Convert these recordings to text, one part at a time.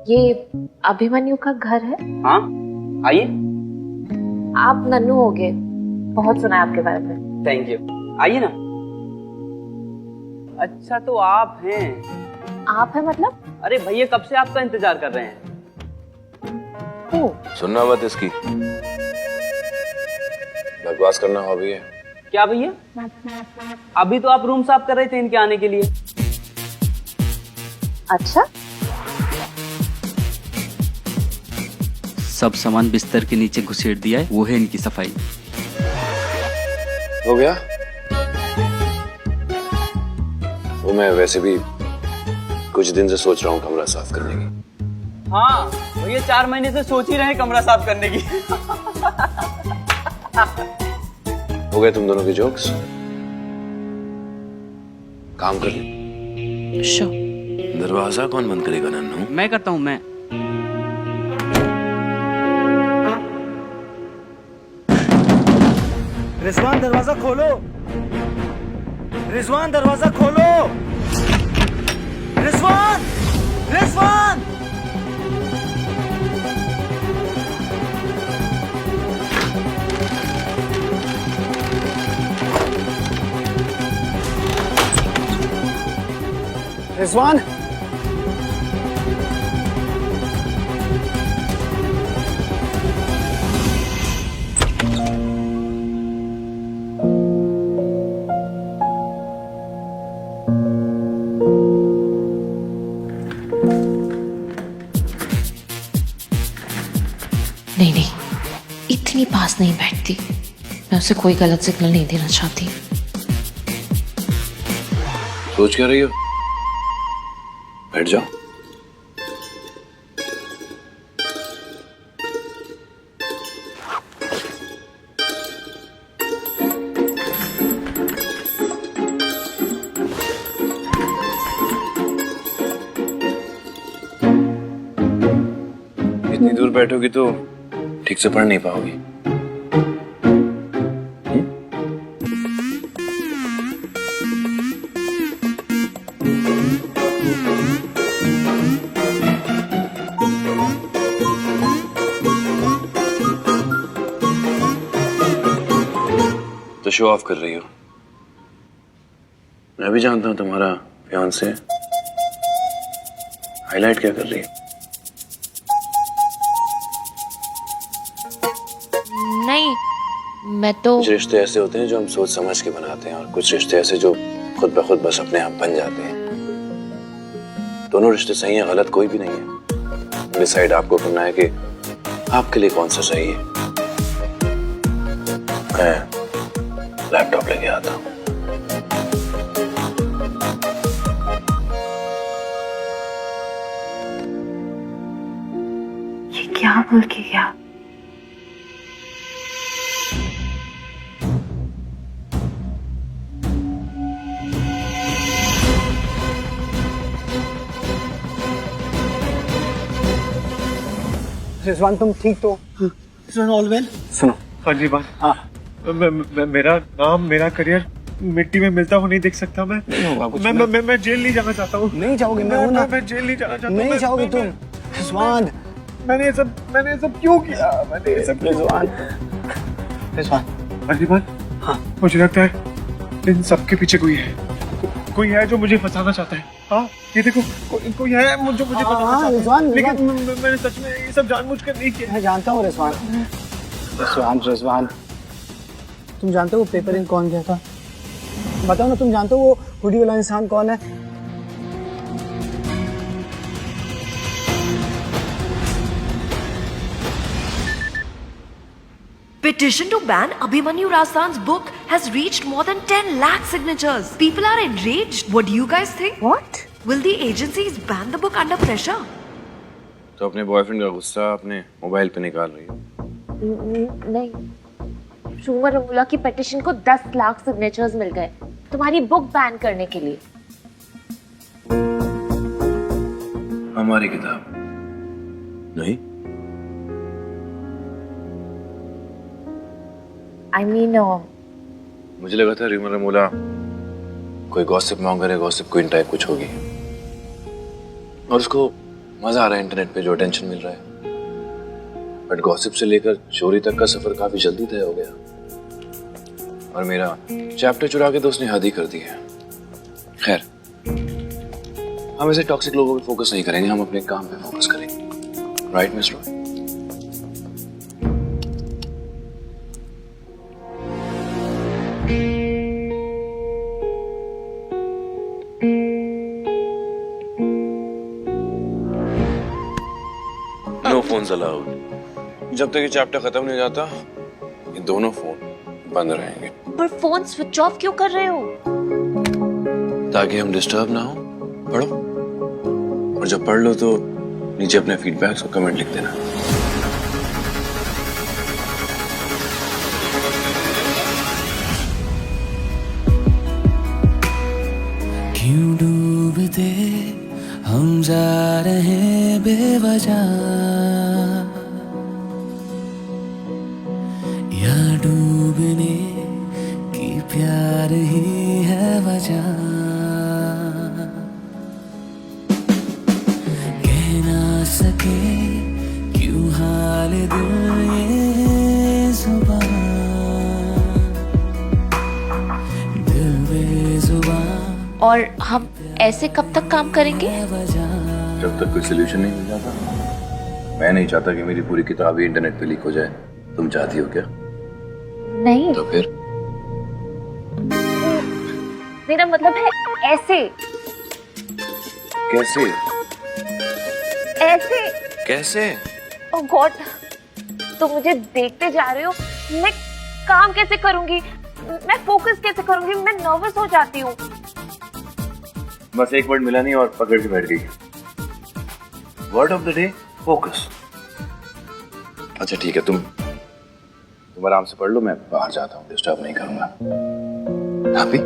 ये अभिमन्यु का घर है? हाँ, आइए। आप नन्नू होगे, बहुत सुना है आपके बारे में। थैंक यू, आइए ना। अच्छा तो आप हैं? आप हैं मतलब? अरे भैया कब से आपका इंतजार कर रहे हैं। सुनना मत इसकी, बकवास करना हॉबी है। क्या भैया, अभी तो आप रूम साफ कर रहे थे इनके आने के लिए। अच्छा, सब सामान बिस्तर के नीचे घुसेड़ दिया है, वो है इनकी सफाई। हो गया? वो मैं वैसे भी कुछ दिन से सोच रहा हूँ कमरा साफ करने की। हाँ भैया 4 महीने से सोच ही रहे हैं कमरा साफ करने की। हो गए तुम दोनों के जोक्स? काम कर ले। दरवाजा कौन बंद करेगा नन्नू? मैं करता हूँ। मैं रिजवान दरवाजा खोलो, रिजवान दरवाजा खोलो, रिजवान, रिजवान। रिजवान, नहीं नहीं, इतनी पास नहीं बैठती। मैं उसे कोई गलत सिग्नल नहीं देना चाहती। सोच क्या रही हो? बैठ जाओ। इतनी दूर बैठोगी तो ठीक से पढ़ नहीं पाओगी। तो शो ऑफ कर रही हो। मैं भी जानता हूं तुम्हारा फियांसे हाईलाइट क्या कर रही है। नहीं, मैं तो कुछ रिश्ते ऐसे होते हैं जो हम सोच समझ के बनाते हैं और कुछ रिश्ते ऐसे जो खुद ब खुद बस अपने आप बन जाते हैं। दोनों रिश्ते सही हैं, गलत कोई भी नहीं है। डिसाइड आपको करना है कि आपके लिए कौन सा सही है। मैं लैपटॉप लेके आता हूँ। ये क्या बोल के गया? रिजवान तुम ठीक तो? Rizwan all well? सुनो फर्जी बात। हाँ, मेरा नाम, मेरा करियर मिट्टी में मिलता हुआ नहीं देख सकता मैं। नहीं होगा कुछ। मैं जेल नहीं जाना चाहता हूँ। नहीं जाओगे, मैं हूं ना। मैं जेल नहीं जाना चाहता। नहीं जाओगे तुम। रिजवान, मैंने ये सब क्यों किया? मैंने ये सब रिजवान, रिजवान। फर्जी बात। हाँ, मुझे लगता है इन सब के पीछे कोई है जो मुझे फंसाना चाहता है। हाँ ये देखो, कोई है जो मुझे फंसाना चाहता रिजवान, है। लेकिन मैंने सच में ये सब जानबूझकर नहीं किया। मैं जानता हूँ रिजवान। रिजवान, रिजवान, तुम जानते हो वो पेपर इंक कौन गया था? बताओ ना, तुम जानते हो वो हुडी वाला इंसान कौन है? Petition to ban Abhimanyu Rastan's book has reached more than 10 lakh signatures. People are enraged. What do you guys think? What? Will the agencies ban the book under pressure? तो अपने बॉयफ्रेंड का गुस्सा अपने mobile पे निकाल रही हो। नहीं, शूमर रमूला की पिटीशन को 10 लाख सिग्नेचर्स मिल गए तुम्हारी बुक बैन करने के लिए। हमारी किताब नहीं। I mean, मुझे लगा था रीमा रमोला कोई गॉसिप मॉन्गर है, गॉसिप क्वीन टाइप कुछ होगी और उसको मजा आ रहा है इंटरनेट पे जो अटेंशन मिल रहा है, बट गॉसिप से लेकर चोरी तक का सफर काफी जल्दी तय हो गया और मेरा चैप्टर चुरा के तो उसने हद ही कर दी है। खैर, हम ऐसे टॉक्सिक लोगों पे फोकस नहीं करेंगे, हम अपने काम पे फोकस करेंगे। Right mister? No phones allowed. जब तक ये चैप्टर खत्म नहीं हो जाता, ये दोनों फोन बंद रहेंगे। पर फोन स्विच ऑफ क्यों कर रहे हो? ताकि हम डिस्टर्ब ना हो। पढ़ो, और जब पढ़ लो तो नीचे अपने फीडबैक्स और कमेंट लिख देना। क्यों डूबते हम जा रहे बेवजह, या डूबने की प्यार ही है वजह। कह ना सके क्यों हाल दिल ये जुबान, दिल बेजुबान। और हम ऐसे कब तक काम करेंगे? जब तक कोई सोल्यूशन नहीं मिल जाता। मैं नहीं चाहता कि मेरी पूरी किताब ही इंटरनेट पे लीक हो जाए। तुम चाहती हो क्या? नहीं। तो फिर? मेरा मतलब है ऐसे। कैसे? ऐसे। कैसे? ओह गॉड, तुम मुझे देखते जा रहे हो। मैं काम कैसे करूंगी? मैं फोकस कैसे करूंगी? मैं नर्वस हो जाती हूँ। बस एक वर्ड मिला नहीं और पकड़ के बैठ गई। Word of the day, focus. अच्छा ठीक है, तुम आराम से पढ़ लो, मैं बाहर जाता हूँ, डिस्टर्ब नहीं करूंगा। हैप्पी?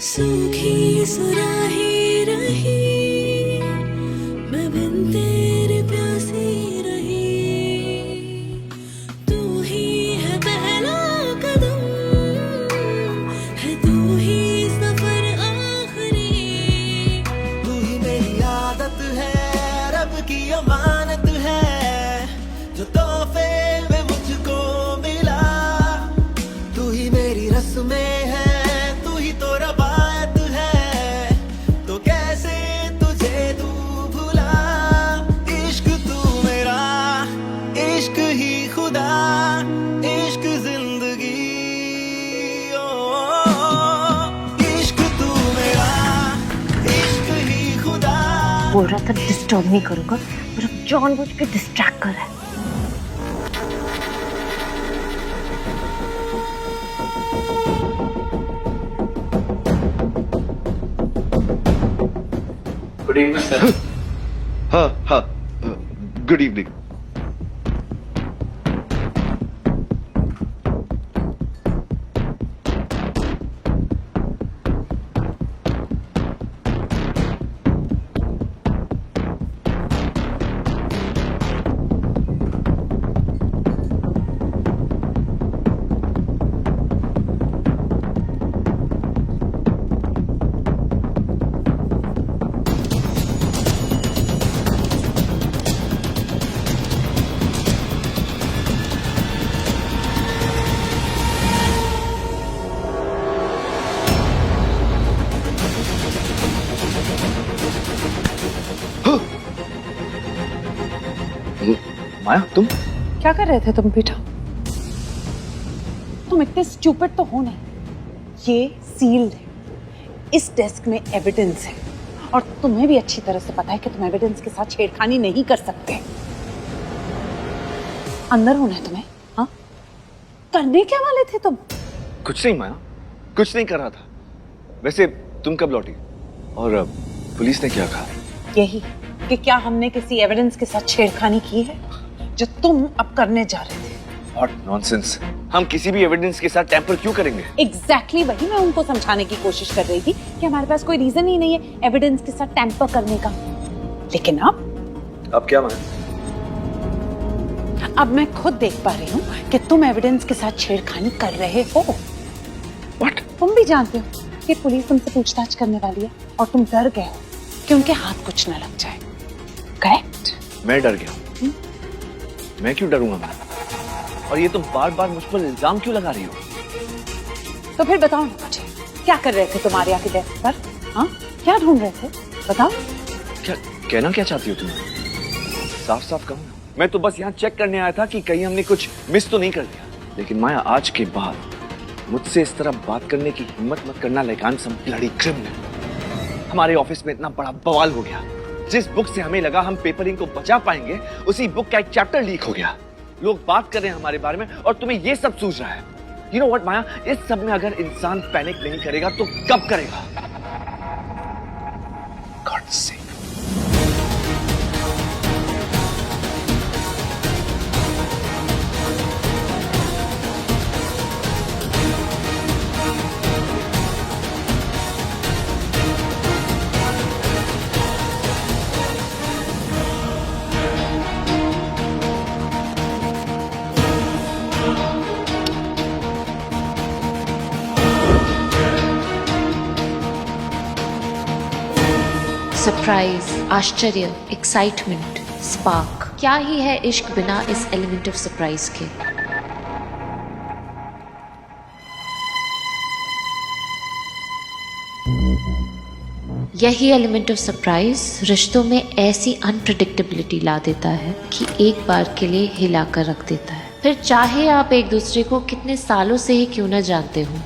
सूखी सुराही रही, मैं बिन तेरे प्यासी रही। तू ही है पहला कदम, है तू ही सफर आखिरी। तू ही मेरी आदत है, रब की अमानत है, जो तोहफे में मुझको मिला। तू ही मेरी रस्में है, तू ही तो रवायत है, तो कैसे तुझे तू भुला। इश्क तू मेरा, इश्क ही खुदा, इश्क जिंदगी। ओ इश्क तू मेरा, इश्क ही खुदा। बोल रहा था डिस्टर्ब नहीं करूंगा, पर अब जानबूझ के डिस्ट्रैक्ट कर रहा है। Good evening sir. हाँ, गुड इवनिंग। माया तुम क्या कर रहे थे तुम बेटा? तुम इतने स्टूपिड तो हो नहीं। ये सील्ड है, इस डेस्क में एविडेंस है और तुम्हें भी अच्छी तरह से पता है कि तुम एविडेंस के साथ छेड़खानी नहीं कर सकते। अंदर होना है तुम्हें। हाँ, करने क्या वाले थे तुम? कुछ नहीं माया, कुछ नहीं कर रहा था। वैसे तुम कब लौटी और पुलिस ने क्या कहा? यही कि क्या हमने किसी एविडेंस के साथ छेड़खानी की है जो तुम अब करने जा रहे थे। What nonsense! हम किसी भी एविडेंस के साथ टैंपर क्यों करेंगे? एग्जैक्टली वही मैं उनको समझाने की कोशिश कर रही थी कि हमारे पास कोई रीजन ही नहीं है एविडेंस के साथ टैंपर करने का। लेकिन अब क्या माया? अब मैं खुद देख पा रही हूँ कि तुम एविडेंस के साथ छेड़खानी कर रहे हो। What? तुम भी जानते हो कि पुलिस तुमसे पूछताछ करने वाली है और तुम डर गए हो कि उनके हाथ कुछ न लग जाए। करेक्ट? मैं डर गया। मैं क्यों डरूंगा मैं? और ये तुम बार बार मुझ पर इल्जाम क्यों लगा रही हो? तो फिर बताओ ना मुझे, क्या कर रहे थे तुम्हारे आके डेस्क पर? हाँ, क्या ढूंढ रहे थे? बताओ। क्या कहना क्या चाहती हो तुम? साफ साफ कहो ना। मैं तो बस यहाँ चेक करने आया था कि कहीं हमने कुछ मिस तो नहीं कर दिया। लेकिन माया, आज के बाद मुझसे इस तरह बात करने की हिम्मत मत करना। Like I am some bloody criminal. हमारे ऑफिस में इतना बड़ा बवाल हो गया। जिस बुक से हमें लगा हम पेपरिंग को बचा पाएंगे, उसी बुक का एक चैप्टर लीक हो गया। लोग बात कर रहे हैं हमारे बारे में और तुम्हें ये सब सूझ रहा है। You know what, माया, इस सब में अगर इंसान पैनिक नहीं करेगा तो कब करेगा? God sake. सरप्राइज, आश्चर्य, एक्साइटमेंट, स्पार्क, क्या ही है इश्क बिना इस एलिमेंट ऑफ सरप्राइज के। यही एलिमेंट ऑफ सरप्राइज रिश्तों में ऐसी अनप्रेडिक्टेबिलिटी ला देता है कि एक बार के लिए हिला कर रख देता है, फिर चाहे आप एक दूसरे को कितने सालों से ही क्यों न जानते हो।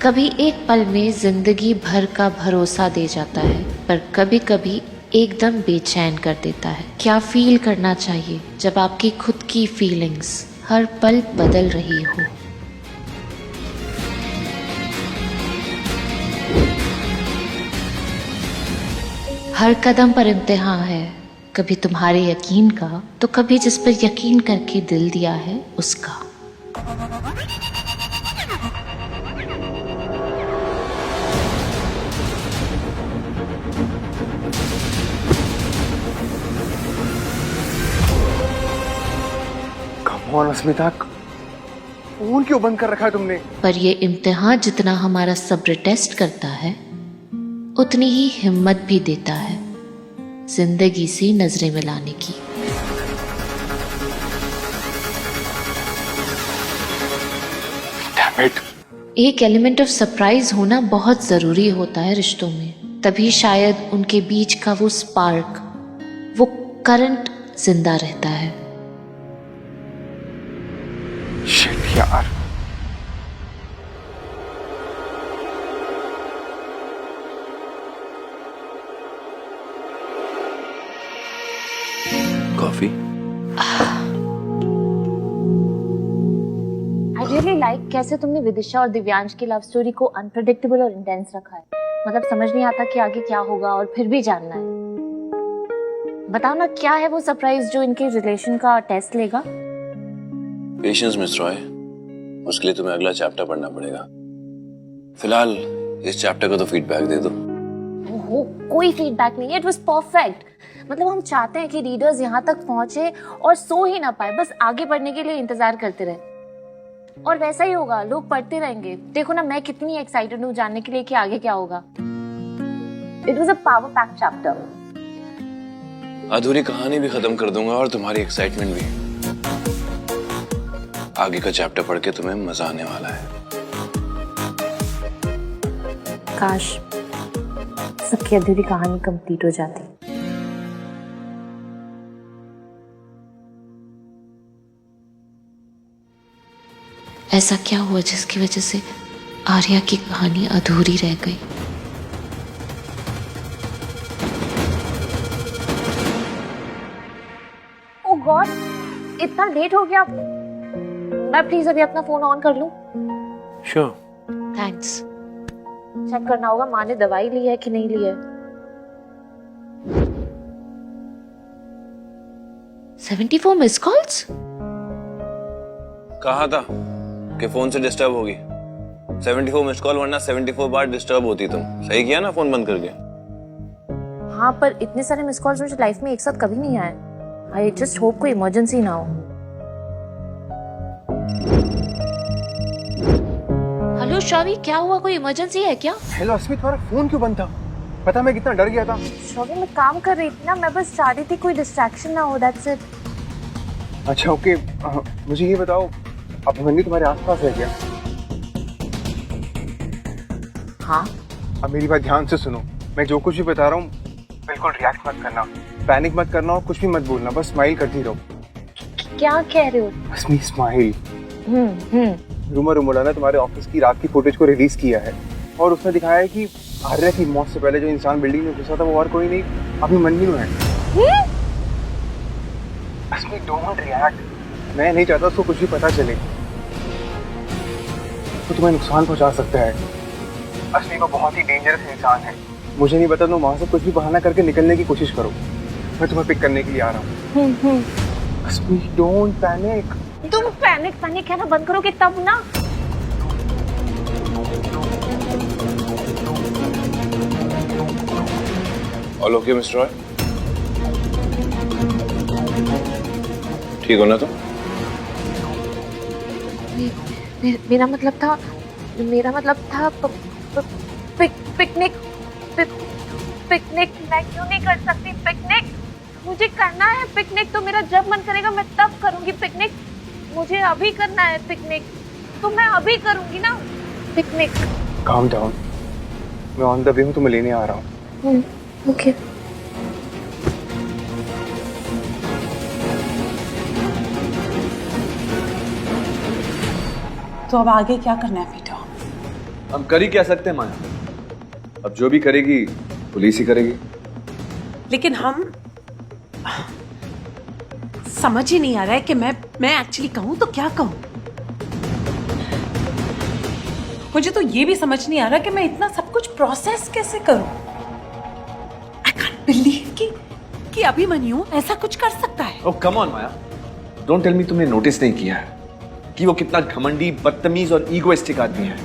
कभी एक पल में जिंदगी भर का भरोसा दे जाता है, पर कभी कभी एकदम बेचैन कर देता है। क्या फील करना चाहिए जब आपकी खुद की फीलिंग्स हर पल बदल रही हो। हर कदम पर इम्तिहान है, कभी तुम्हारे यकीन का तो कभी जिस पर यकीन करके दिल दिया है उसका। कौन अस्मिता, फोन क्यों बंद कर रखा है तुमने? पर ये इम्तिहान जितना हमारा सब्र टेस्ट करता है, उतनी ही हिम्मत भी देता है जिंदगी से नजरें मिलाने की। Damn it. एक एलिमेंट ऑफ सरप्राइज होना बहुत जरूरी होता है रिश्तों में, तभी शायद उनके बीच का वो स्पार्क, वो करंट जिंदा रहता है। Shit, यार। कॉफी? आई रियली लाइक कैसे तुमने विदिशा और दिव्यांश की लव स्टोरी को अनप्रेडिक्टेबल और इंटेंस रखा है। मतलब समझ नहीं आता कि आगे क्या होगा और फिर भी जानना है। बताओ ना, क्या है वो सरप्राइज जो इनके रिलेशन का टेस्ट लेगा? पेशेंस मिस रॉय, उसके लिए तुम्हें अगला चैप्टर पढ़ना पड़ेगा। फिलहाल इस चैप्टर का तो फीडबैक दे दो। ओहो, कोई फीडबैक नहीं है, इट वाज परफेक्ट। मतलब हम चाहते हैं कि रीडर्स यहाँ तक पहुंचे और सो ही ना पाए, बस आगे पढ़ने के लिए इंतजार करते रहे। और वैसा ही होगा, लोग पढ़ते रहेंगे। देखो ना, मैं कितनी एक्साइटेड हूँ जानने के लिए कि आगे क्या होगा। It was a power packed chapter. अधूरी कहानी भी खत्म कर दूंगा और तुम्हारी एक्साइटमेंट भी। आगे का चैप्टर पढ़ के तुम्हें मजा आने वाला है। काश सबकी अधूरी कहानी कंप्लीट हो जाती। ऐसा क्या हुआ जिसकी वजह से आर्या की कहानी अधूरी रह गई? ओह गॉड, इतना लेट हो गया। मैं प्लीज अभी अपना फोन ऑन कर लूं? श्योर। थैंक्स। चेक करना होगा माँ ने दवाई ली है कि नहीं ली है। 74 मिस कॉल्स? कहा था कि फोन से डिस्टर्ब होगी। 74 मिस कॉल, वरना 74 बार डिस्टर्ब होती तुम। सही किया ना फोन बंद करके? हाँ, पर इतने सारे मिस कॉल्स मुझे लाइफ में एक साथ कभी नहीं आए। आई जस्ट होप कोई इमरजेंसी ना हो। हेलो शॉवी, क्या हुआ? कोई इमरजेंसी है क्या? हेलो अस्मी, तुम्हारा फोन क्यों बंद था? पता मैं कितना डर गया था। शॉवी, मैं काम कर रही थी ना, मैं बस चाह रही थी कोई डिस्ट्रैक्शन ना हो, दैट्स इट। अच्छा ओके, मुझे ये बताओ, अभिमन्यु तुम्हारे आसपास है क्या? हाँ। अब मेरी बात ध्यान से सुनो, मैं जो कुछ भी बता रहा हूँ बिल्कुल रिएक्ट मत करना, पैनिक मत करना और कुछ भी मत बोलना, बस स्माइल करती रहो। क्या कह रहे हो? अस्मी स्माइल। रूमर उमड़ा ने तुम्हारे ऑफिस की रात की फुटेज को रिलीज किया है और उसने दिखाया है कि आर्या की मौत से पहले जो इंसान बिल्डिंग में घुसा था वो और कोई नहीं, अभिमन्यु है। अस्मी डोंट रिएक्ट, मैं नहीं चाहता उसको कुछ भी पता चले, तो तुम्हें नुकसान पहुंचा सकता है। अस्मी वो बहुत ही डेंजरस इंसान है। मुझे नहीं पता, तुम वहां से कुछ भी बहाना करके निकलने की कोशिश करो, मैं तुम्हें पिक करने के लिए आ रहा हूँ। अस्मी डोंट पैनिक। तुम पैनिक कहना बंद करोगे तब ना। All okay mister Roy? ठीक हो ना तुम? मेरा मतलब था पिकनिक। मैं क्यों नहीं कर सकती पिकनिक? मुझे करना है पिकनिक, तो मेरा जब मन करेगा मैं तब करूंगी पिकनिक। मुझे अभी करना है पिकनिक, तो मैं अभी करूंगी ना पिकनिक। Calm down, मैं ऑन द वे हूँ, तुम्हें लेने आ रहा हूँ। ओके। तो अब आगे क्या करना है बेटा? हम कर ही क्या सकते हैं माया, अब जो भी करेगी पुलिस ही करेगी। लेकिन हम समझ ही नहीं आ रहा है कि मैं एक्चुअली कहूँ तो क्या कहूँ। मुझे तो ये भी समझ नहीं आ रहा कि मैं इतना सब कुछ प्रोसेस कैसे करूँ। आई कांट बिलीव कि अभिमन्यु ऐसा कुछ कर सकता है। Oh come on Maya, don't tell me तुमने नोटिस नहीं किया है कि वो कितना घमंडी, बदतमीज और ईगोइस्टिक आदमी है।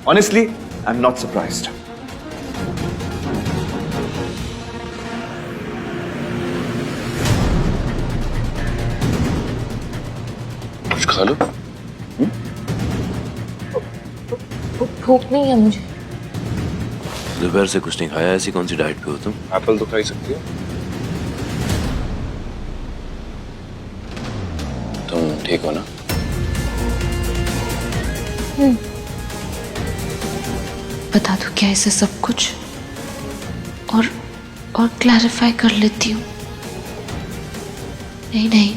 Honestly I am not surprised. कुछ खा लो। भूख नहीं है मुझे। दोपहर से कुछ नहीं खाया, ऐसी कौन सी डाइट पे हो तुम? एप्पल तो खा ही सकती हो। तुम ठीक हो ना? बता दो क्या इसे सब कुछ, और क्लैरिफाई कर लेती हूँ। नहीं,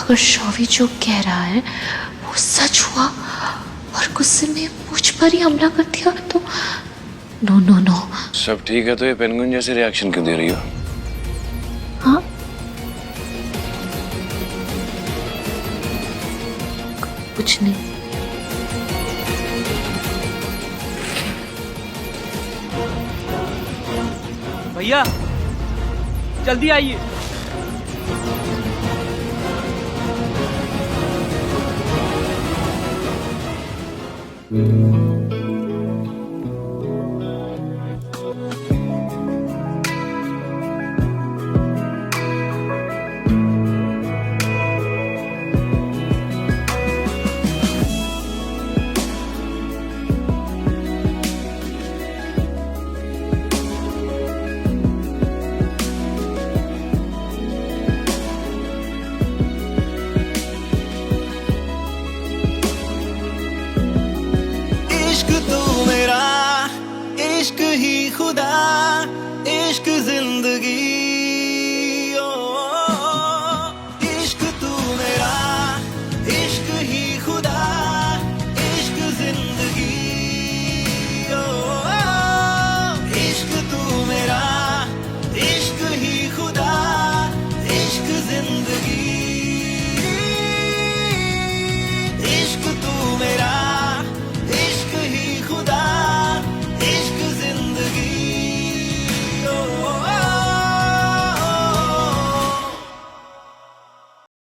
अगर शॉवी जो कह रहा है वो सच हुआ और गुस्से में मुझ पर ही हमला कर दिया तो नो। सब ठीक है तो ये पेंगुइन जैसे रिएक्शन क्यों दे रही हो? हाँ, कुछ नहीं। भैया जल्दी आइए। इश्क तू मेरा, इश्क ही खुदा, इश्क जिंदगी।